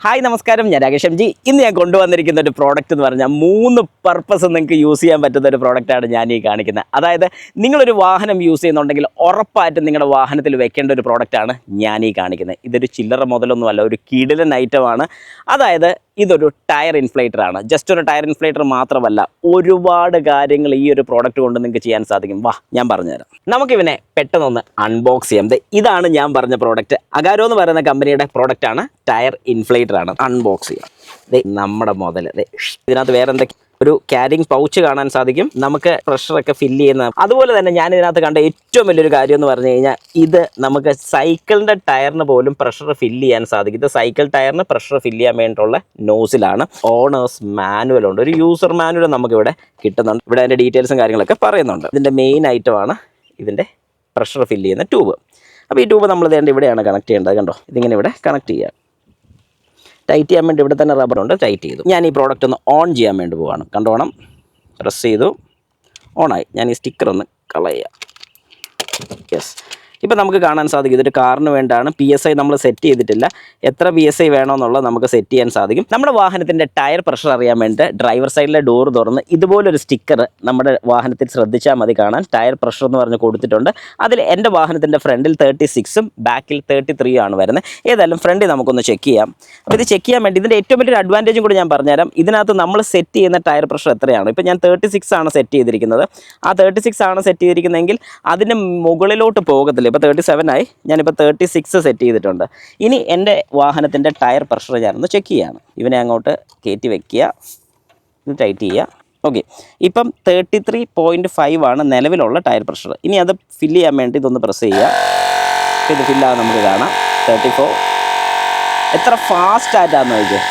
Hi നമസ്കാരം, ഞാൻ Rakesh M G. ഇന്ന് ഞാൻ കൊണ്ടുവന്നിരിക്കുന്ന ഒരു പ്രോഡക്റ്റ് എന്ന് പറഞ്ഞാൽ 3 പർപ്പസ് നിങ്ങൾക്ക് യൂസ് ചെയ്യാൻ പറ്റുന്ന ഒരു പ്രോഡക്റ്റാണ് ഞാൻ ഈ കാണിക്കുന്നത്. അതായത് നിങ്ങളൊരു വാഹനം യൂസ് ചെയ്യുന്നുണ്ടെങ്കിൽ ഉറപ്പായിട്ടും നിങ്ങളുടെ വാഹനത്തിൽ വെക്കേണ്ട ഒരു പ്രോഡക്റ്റാണ് ഞാൻ ഈ കാണിക്കുന്നത്. ഇതൊരു ചില്ലറ മുതലൊന്നുമല്ല, ഒരു കിടിലൻ ഐറ്റമാണ്. അതായത് ഇതൊരു ടയർ ഇൻഫ്ലേറ്ററാണ്. ജസ്റ്റ് ഒരു ടയർ ഇൻഫ്ലേറ്റർ മാത്രമല്ല, ഒരുപാട് കാര്യങ്ങൾ ഈ ഒരു പ്രോഡക്റ്റ് കൊണ്ട് നിങ്ങൾക്ക് ചെയ്യാൻ സാധിക്കും. വാ, ഞാൻ പറഞ്ഞുതരാം. നമുക്കിവനെ പെട്ടെന്നൊന്ന് അൺബോക്സ് ചെയ്യാം. ഇതാണ് ഞാൻ പറഞ്ഞ പ്രോഡക്റ്റ്. അഗാരോ എന്ന് പറയുന്ന കമ്പനിയുടെ പ്രോഡക്റ്റാണ്, ടയർ ഇൻഫ്ലേറ്റർ ആണ്. അൺബോക്സ് ചെയ്യാം. നമ്മുടെ മുതൽ ഇതിനകത്ത് വേറെ എന്തൊക്കെ ഒരു ക്യാരിങ് പൗച്ച് കാണാൻ സാധിക്കും. നമുക്ക് പ്രഷറൊക്കെ ഫില്ല് ചെയ്യുന്ന, അതുപോലെ തന്നെ ഞാൻ ഇതിനകത്ത് കണ്ട ഏറ്റവും വലിയൊരു കാര്യം എന്ന് പറഞ്ഞു കഴിഞ്ഞാൽ, ഇത് നമുക്ക് സൈക്കിളിൻ്റെ ടയറിന് പോലും പ്രഷർ ഫില്ല് ചെയ്യാൻ സാധിക്കും. ഇത് സൈക്കിൾ ടയറിന് പ്രഷർ ഫില്ല് ചെയ്യാൻ വേണ്ടിയിട്ടുള്ള നോസിലാണ്. ഓണേഴ്സ് മാനുവൽ ഉണ്ട്, ഒരു യൂസർ മാനുവൽ നമുക്കിവിടെ കിട്ടുന്നുണ്ട്. ഇവിടെ അതിൻ്റെ ഡീറ്റെയിൽസും കാര്യങ്ങളൊക്കെ പറയുന്നുണ്ട്. ഇതിൻ്റെ മെയിൻ ഐറ്റമാണ് ഇതിൻ്റെ പ്രഷർ ഫില്ല് ചെയ്യുന്ന ട്യൂബ്. അപ്പോൾ ഈ ട്യൂബ് നമ്മൾ ഇവിടെയാണ് കണക്ട് ചെയ്യേണ്ടത്. കണ്ടോ, ഇതിങ്ങനെ ഇവിടെ കണക്ട് ചെയ്യുക. ടൈറ്റ് ചെയ്യാൻ വേണ്ടി ഇവിടെ തന്നെ റബ്ബറുണ്ട്, ടൈറ്റ് ചെയ്തു. ഞാൻ ഈ പ്രോഡക്റ്റ് ഒന്ന് ഓൺ ചെയ്യാൻ വേണ്ടി പോവാണ്. കണ്ടോണം, പ്രസ് ചെയ്തു, ഓണായി. ഞാൻ ഈ സ്റ്റിക്കർ ഒന്ന് കളയുക. യെസ്, ഇപ്പോൾ നമുക്ക് കാണാൻ സാധിക്കും ഇതൊരു കാറിന് വേണ്ടിയാണ്. PSI നമ്മൾ സെറ്റ് ചെയ്തിട്ടില്ല. എത്ര PSI വേണമെന്നുള്ളത് നമുക്ക് സെറ്റ് ചെയ്യാൻ സാധിക്കും. നമ്മുടെ വാഹനത്തിൻ്റെ ടയർ പ്രഷർ അറിയാൻ വേണ്ടി ഡ്രൈവർ സൈഡിലെ ഡോർ തുറന്ന് ഇതുപോലൊരു സ്റ്റിക്കർ നമ്മുടെ വാഹനത്തിൽ ശ്രദ്ധിച്ചാൽ മതി കാണാൻ. ടയർ പ്രഷർ എന്ന് പറഞ്ഞ് കൊടുത്തിട്ടുണ്ട്. അതിൽ എൻ്റെ വാഹനത്തിൻ്റെ ഫ്രണ്ടിൽ 36ഉം ബാക്കിൽ 33 ആണ് വരുന്നത്. ഏതായാലും ഫ്രണ്ടിൽ നമുക്കൊന്ന് ചെക്ക് ചെയ്യാം. അപ്പോൾ ഇത് ചെക്ക് ചെയ്യാൻ വേണ്ടി ഇതിൻ്റെ ഏറ്റവും വലിയൊരു അഡ്വാൻറ്റേജും കൂടി ഞാൻ പറഞ്ഞുതരാം. ഇതിനകത്ത് നമ്മൾ സെറ്റ് ചെയ്യുന്ന ടയർ പ്രഷർ എത്രയാണ്. ഇപ്പോൾ ഞാൻ 36 ആണ് സെറ്റ് ചെയ്തിരിക്കുന്നത്. ആ 36 ആണ് സെറ്റ് ചെയ്തിരിക്കുന്നതെങ്കിൽ അതിന് മുകളിലോട്ട് പോകത്തില്ല. ഇപ്പോൾ 37 ആയി, ഞാനിപ്പോൾ 36 സെറ്റ് ചെയ്തിട്ടുണ്ട്. ഇനി എൻ്റെ വാഹനത്തിൻ്റെ ടയർ പ്രഷർ ഞാനൊന്ന് ചെക്ക് ചെയ്യുകയാണ്. ഇവനെ അങ്ങോട്ട് കയറ്റി വയ്ക്കുക, ഇത് ടൈറ്റ് ചെയ്യുക. ഓക്കെ, ഇപ്പം 33.5 ആണ് നിലവിലുള്ള ടയർ പ്രഷർ. ഇനി അത് ഫില്ല് ചെയ്യാൻ വേണ്ടി ഇതൊന്ന് പ്രസ് ചെയ്യുക. ഇത് ഫില്ലാകാൻ നമുക്ക് കാണാം. 34. എത്ര ഫാസ്റ്റ് ആയിട്ടാണെന്ന് നോക്കിയേ.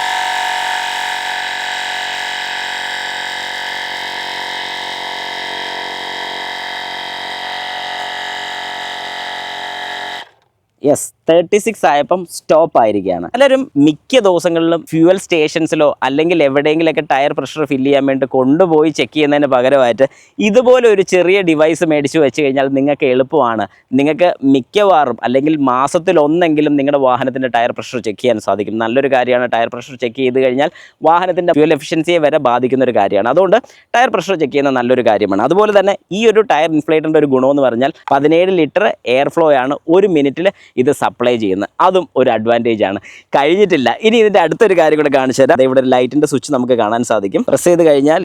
യെസ്, 36 ആയപ്പം സ്റ്റോപ്പ് ആയിരിക്കുകയാണ്. എല്ലാവരും മിക്ക ദിവസങ്ങളിലും ഫ്യൂവൽ സ്റ്റേഷൻസിലോ അല്ലെങ്കിൽ എവിടെയെങ്കിലൊക്കെ ടയർ പ്രഷർ ഫില്ല് ചെയ്യാൻ വേണ്ടി കൊണ്ടുപോയി ചെക്ക് ചെയ്യുന്നതിന് പകരമായിട്ട് ഇതുപോലെ ഒരു ചെറിയ ഡിവൈസ് മേടിച്ച് വെച്ച് കഴിഞ്ഞാൽ നിങ്ങൾക്ക് എളുപ്പമാണ്. നിങ്ങൾക്ക് മിക്കവാറും അല്ലെങ്കിൽ മാസത്തിലൊന്നെങ്കിലും നിങ്ങളുടെ വാഹനത്തിൻ്റെ ടയർ പ്രഷർ ചെക്ക് ചെയ്യാൻ സാധിക്കും. നല്ലൊരു കാര്യമാണ്. ടയർ പ്രഷർ ചെക്ക് ചെയ്ത് കഴിഞ്ഞാൽ വാഹനത്തിൻ്റെ ഫ്യൂവൽ എഫിഷ്യൻസിയെ വരെ ബാധിക്കുന്ന ഒരു കാര്യമാണ്. അതുകൊണ്ട് ടയർ പ്രഷർ ചെക്ക് ചെയ്യുന്ന നല്ലൊരു കാര്യമാണ്. അതുപോലെ തന്നെ ഈ ഒരു ടയർ ഇൻഫ്ലേറ്ററിൻ്റെ ഒരു ഗുണമെന്ന് പറഞ്ഞാൽ 17 ലിറ്റർ എയർ ഫ്ലോ ആണ് 1 മിനിറ്റിൽ ഇത് സപ്ലൈ ചെയ്യുന്നത്. അതും ഒരു അഡ്വാൻറ്റേജ് ആണ്. കഴിഞ്ഞിട്ടില്ല, ഇനി ഇതിൻ്റെ അടുത്തൊരു കാര്യം കൂടെ കാണിച്ചു തരാം. ഇവിടെ ഒരു ലൈറ്റിൻ്റെ സ്വിച്ച് നമുക്ക് കാണാൻ സാധിക്കും. പ്രസ് ചെയ്ത് കഴിഞ്ഞാൽ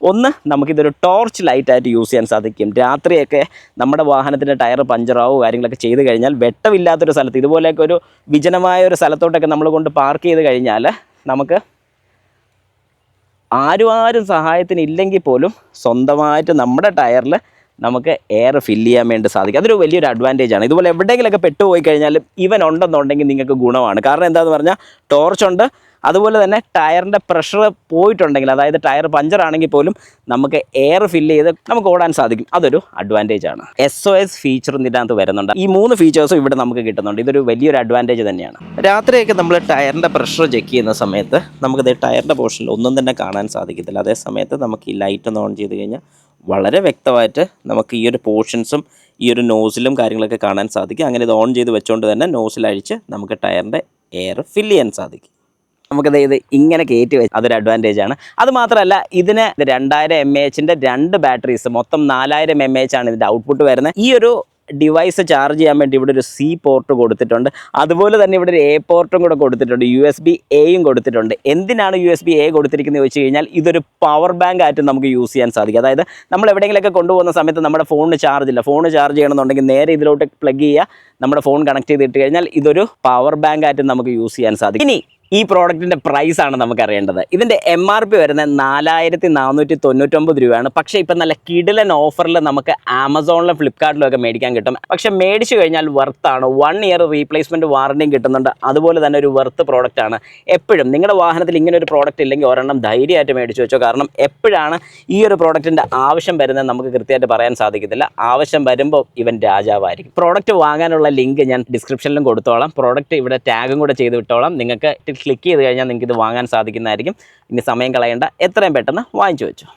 നമുക്കിതൊരു ടോർച്ച് ലൈറ്റായിട്ട് യൂസ് ചെയ്യാൻ സാധിക്കും. രാത്രിയൊക്കെ നമ്മുടെ വാഹനത്തിൻ്റെ ടയർ പഞ്ചറാവോ കാര്യങ്ങളൊക്കെ ചെയ്ത് കഴിഞ്ഞാൽ വെട്ടമില്ലാത്തൊരു സ്ഥലത്ത്, ഇതുപോലെയൊക്കെ ഒരു വിജനമായ ഒരു സ്ഥലത്തോട്ടൊക്കെ നമ്മൾ കൊണ്ട് പാർക്ക് ചെയ്ത് കഴിഞ്ഞാൽ നമുക്ക് ആരും സഹായത്തിന് ഇല്ലെങ്കിൽ പോലും സ്വന്തമായിട്ട് നമ്മുടെ ടയറിൽ നമുക്ക് എയർ ഫില്ല് ചെയ്യാൻ വേണ്ടി സാധിക്കും. അതൊരു വലിയൊരു അഡ്വാൻറ്റേജ് ആണ്. ഇതുപോലെ എവിടെയെങ്കിലുമൊക്കെ പെട്ടുപോയി കഴിഞ്ഞാലും ഇവൻ ഉണ്ടെന്നുണ്ടെങ്കിൽ നിങ്ങൾക്ക് ഗുണമാണ്. കാരണം എന്താണെന്ന് പറഞ്ഞാൽ ടോർച്ചുണ്ട്, അതുപോലെ തന്നെ ടയറിൻ്റെ പ്രഷർ പോയിട്ടുണ്ടെങ്കിൽ, അതായത് ടയർ പഞ്ചറാണെങ്കിൽ പോലും നമുക്ക് എയർ ഫില്ല് ചെയ്ത് നമുക്ക് ഓടാൻ സാധിക്കും. അതൊരു അഡ്വാൻറ്റേജ് ആണ്. SOS ഫീച്ചറും ഇതിനകത്ത് വരുന്നുണ്ട്. ഈ 3 ഫീച്ചേഴ്സും ഇവിടെ നമുക്ക് കിട്ടുന്നുണ്ട്. ഇതൊരു വലിയൊരു അഡ്വാൻറ്റേജ് തന്നെയാണ്. രാത്രിയൊക്കെ നമ്മൾ ടയറിൻ്റെ പ്രഷർ ചെക്ക് ചെയ്യുന്ന സമയത്ത് നമുക്കിത് ടയറിൻ്റെ പോർഷനിൽ ഒന്നും തന്നെ കാണാൻ സാധിക്കത്തില്ല. അതേ സമയത്ത് നമുക്ക് ഈ ലൈറ്റ് ഒന്ന് ഓൺ ചെയ്ത് കഴിഞ്ഞാൽ വളരെ വ്യക്തമായിട്ട് നമുക്ക് ഈ ഒരു പോർഷൻസും ഈ ഒരു നോസിലും കാര്യങ്ങളൊക്കെ കാണാൻ സാധിക്കും. അങ്ങനെ ഇത് ഓൺ ചെയ്ത് വെച്ചുകൊണ്ട് തന്നെ നോസിലഴിച്ച് നമുക്ക് ടയറിൻ്റെ എയർ ഫില്ല് ചെയ്യാൻ സാധിക്കും. നമുക്കത് ഇങ്ങനെ കയറ്റി വെച്ച് അതൊരു അഡ്വാൻറ്റേജ് ആണ്. അതുമാത്രമല്ല, ഇതിന് 2000 mAh 2 ബാറ്ററീസ്, മൊത്തം 4000 mAh ആണ് ഇതിൻ്റെ ഔട്ട്പുട്ട് വരുന്നത്. ഈ ഒരു ഡിവൈസ് ചാർജ് ചെയ്യാൻ വേണ്ടി ഇവിടെ ഒരു C പോർട്ട് കൊടുത്തിട്ടുണ്ട്. അതുപോലെ തന്നെ ഇവിടെ ഒരു A പോർട്ടും കൂടെ കൊടുത്തിട്ടുണ്ട്. USB-Aയും കൊടുത്തിട്ടുണ്ട്. എന്തിനാണ് USB-A കൊടുത്തിരിക്കുന്നത് ചോദിച്ചു കഴിഞ്ഞാൽ, ഇതൊരു പവർ ബാങ്ക് ആയിട്ട് നമുക്ക് യൂസ് ചെയ്യാൻ സാധിക്കും. അതായത് നമ്മൾ എവിടെയെങ്കിലുമൊക്കെ കൊണ്ടുപോകുന്ന സമയത്ത് നമ്മുടെ ഫോണിന് ചാർജ് ഇല്ല, ഫോൺ ചാർജ് ചെയ്യണമെന്നുണ്ടെങ്കിൽ നേരെ ഇതിലോട്ട് പ്ലഗ് ചെയ്യുക, നമ്മുടെ ഫോൺ കണക്ട് ചെയ്തിട്ട് കഴിഞ്ഞാൽ ഇതൊരു പവർ ബാങ്ക് ആയിട്ട് നമുക്ക് യൂസ് ചെയ്യാൻ സാധിക്കും. ഇനി ഈ പ്രോഡക്റ്റിൻ്റെ പ്രൈസാണ് നമുക്കറിയേണ്ടത്. ഇതിൻ്റെ MRP വരുന്നത് 4499 രൂപയാണ്. പക്ഷേ ഇപ്പം നല്ല കിടിലൻ ഓഫറിൽ നമുക്ക് ആമസോണിലും ഫ്ലിപ്കാർട്ടിലും ഒക്കെ മേടിക്കാൻ കിട്ടും. പക്ഷേ മേടിച്ചു കഴിഞ്ഞാൽ വർത്താണ്. 1 ഇയർ റീപ്ലേസ്മെൻറ്റ് വാറണ്ടിയും കിട്ടുന്നുണ്ട്. അതുപോലെ തന്നെ ഒരു വർത്ത് പ്രോഡക്റ്റാണ്. എപ്പോഴും നിങ്ങളുടെ വാഹനത്തിൽ ഇങ്ങനെ ഒരു പ്രോഡക്റ്റ് ഇല്ലെങ്കിൽ ഒരെണ്ണം ധൈര്യമായിട്ട് മേടിച്ചു വെച്ചോ. കാരണം എപ്പോഴാണ് ഈ ഒരു പ്രോഡക്റ്റിൻ്റെ ആവശ്യം വരുന്നത് നമുക്ക് കൃത്യമായിട്ട് പറയാൻ സാധിക്കത്തില്ല. ആവശ്യം വരുമ്പോൾ ഇവൻ രാജാവായിരിക്കും. പ്രോഡക്റ്റ് വാങ്ങാനുള്ള ലിങ്ക് ഞാൻ ഡിസ്ക്രിപ്ഷനിലും കൊടുത്തോളാം. പ്രോഡക്റ്റ് ഇവിടെ ടാഗും കൂടെ ചെയ്ത് വിട്ടോളാം. നിങ്ങൾക്ക് ക്ലിക്ക് ചെയ്ത് കഴിഞ്ഞാൽ നിങ്ങൾക്ക് ഇത് വാങ്ങാൻ സാധിക്കുന്നതായിരിക്കും. ഇനി സമയം കളയേണ്ട, എത്രയും പെട്ടെന്ന് വാങ്ങിച്ചു വെച്ചോ.